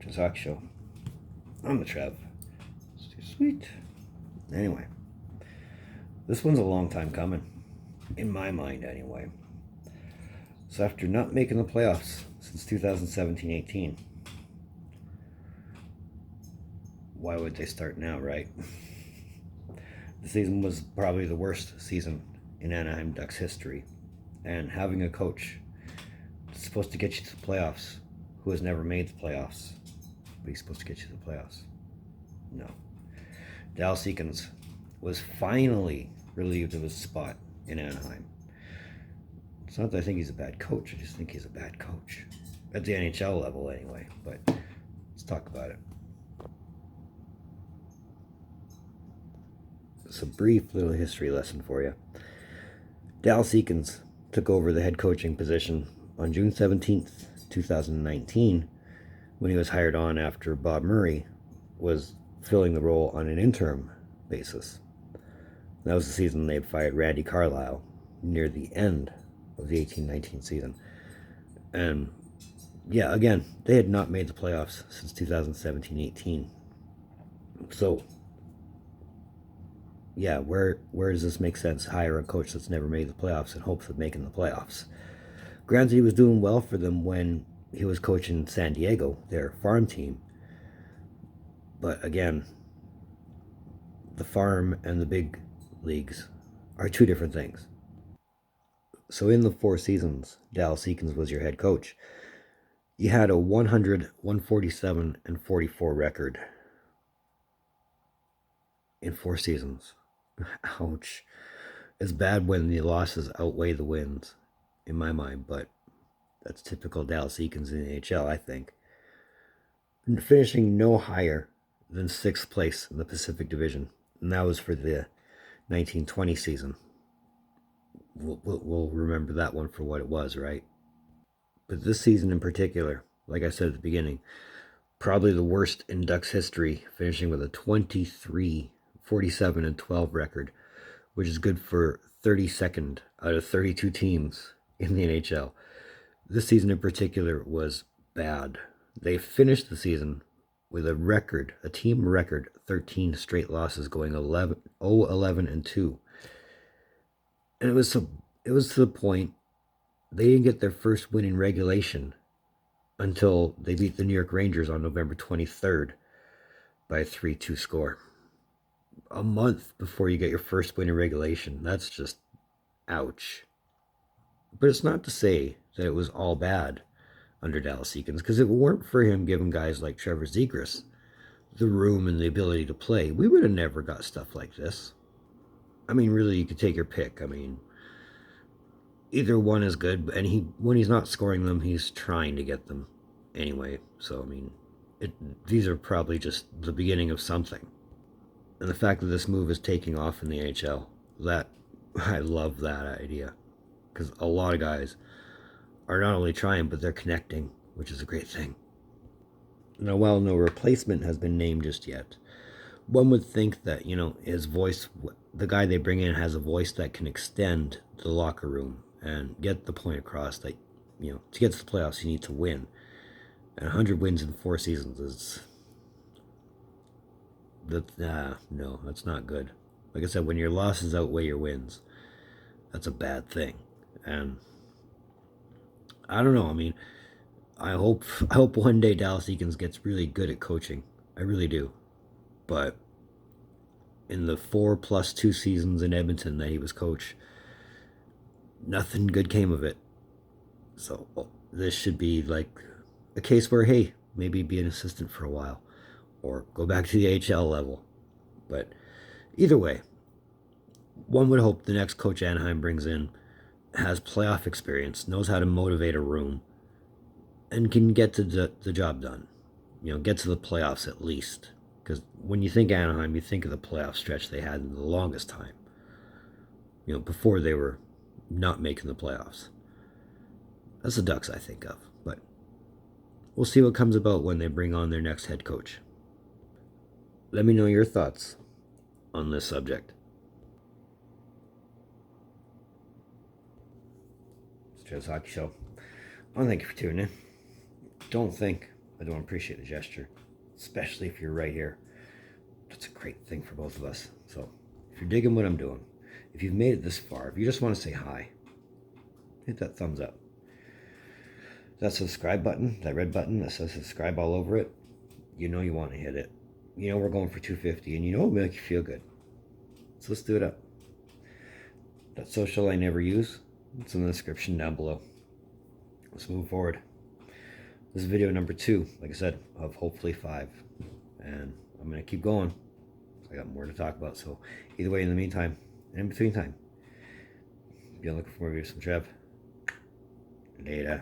Trevs Hockey Show. I'm the Trev. Sweet. Anyway, this one's a long time coming. In my mind, anyway. So after not making the playoffs since 2017-18, why would they start now, right? The season was probably the worst season in Anaheim Ducks history. And having a coach that's supposed to get you to the playoffs, who has never made the playoffs, but he's supposed to get you to the playoffs. No. Eakins was finally relieved of his spot in Anaheim. It's not that I think he's a bad coach, I just think he's a bad coach. At the NHL level anyway, but let's talk about it. It's a brief little history lesson for you. Eakins took over the head coaching position on June 17th, 2019, when he was hired on after Bob Murray was filling the role on an interim basis. That was the season they had fired Randy Carlyle near the end of the 18-19 season. And yeah, again, they had not made the playoffs since 2017-18. So yeah, where does this make sense? Hire a coach that's never made the playoffs in hopes of making the playoffs. Granted, he was doing well for them when he was coaching San Diego, their farm team. But again, the farm and the big leagues are two different things. So in the 4 seasons Eakins was your head coach, you had a 100, 147, and 44 record in 4 seasons. Ouch. It's bad when the losses outweigh the wins, in my mind, but that's typical Eakins in the NHL, I think. Finishing no higher than 6th place in the Pacific Division, and that was for the 1920 season. We'll remember that one for what it was, right? But this season in particular, like I said at the beginning, probably the worst in Ducks history, finishing with a 23, 47, and 12 record, which is good for 32nd out of 32 teams in the NHL. This season in particular was bad. They finished the season with a team record, 13 straight losses, going 0-11 and 2. And it was to the point they didn't get their first win in regulation until they beat the New York Rangers on November 23rd by a 3-2 score. A month before you get your first win in regulation. That's just ouch. But it's not to say that it was all bad under Eakins, because if it weren't for him giving guys like Trevor Zegras the room and the ability to play, we would have never got stuff like this. I mean, really, you could take your pick. I mean, either one is good, and when he's not scoring them, he's trying to get them anyway. So, I mean, these are probably just the beginning of something. And the fact that this move is taking off in the NHL, I love that idea. Because a lot of guys are not only trying, but they're connecting, which is a great thing. Now, while no replacement has been named just yet, one would think that, his voice, the guy they bring in has a voice that can extend the locker room and get the point across that, to get to the playoffs, you need to win. And 100 wins in 4 seasons is... no, that's not good. Like I said, when your losses outweigh your wins, that's a bad thing. And I don't know. I mean, I hope one day Eakins gets really good at coaching. I really do. But in the 4+2 seasons in Edmonton that he was coach, nothing good came of it. So this should be like a case where, hey, maybe be an assistant for a while, or go back to the AHL level. But either way, one would hope the next coach Anaheim brings in has playoff experience, knows how to motivate a room, and can get to the job done. Get to the playoffs at least. Because when you think Anaheim, you think of the playoff stretch they had in the longest time. Before they were not making the playoffs. That's the Ducks I think of. But we'll see what comes about when they bring on their next head coach. Let me know your thoughts on this subject. It's Trevs Hockey Show. I want to thank you for tuning in. Don't think I don't appreciate the gesture, especially if you're right here. That's a great thing for both of us. So if you're digging what I'm doing, if you've made it this far, if you just want to say hi, hit that thumbs up. That subscribe button, that red button that says subscribe all over it, you know you want to hit it. You know we're going for 250, and you know it'll make you feel good. So let's do it up. That social I never use, it's in the description down below. Let's move forward. This is video number 2, like I said, of hopefully 5. And I'm going to keep going. I got more to talk about. So either way, in the meantime, and in between time, be looking for more videos from Trev. Later.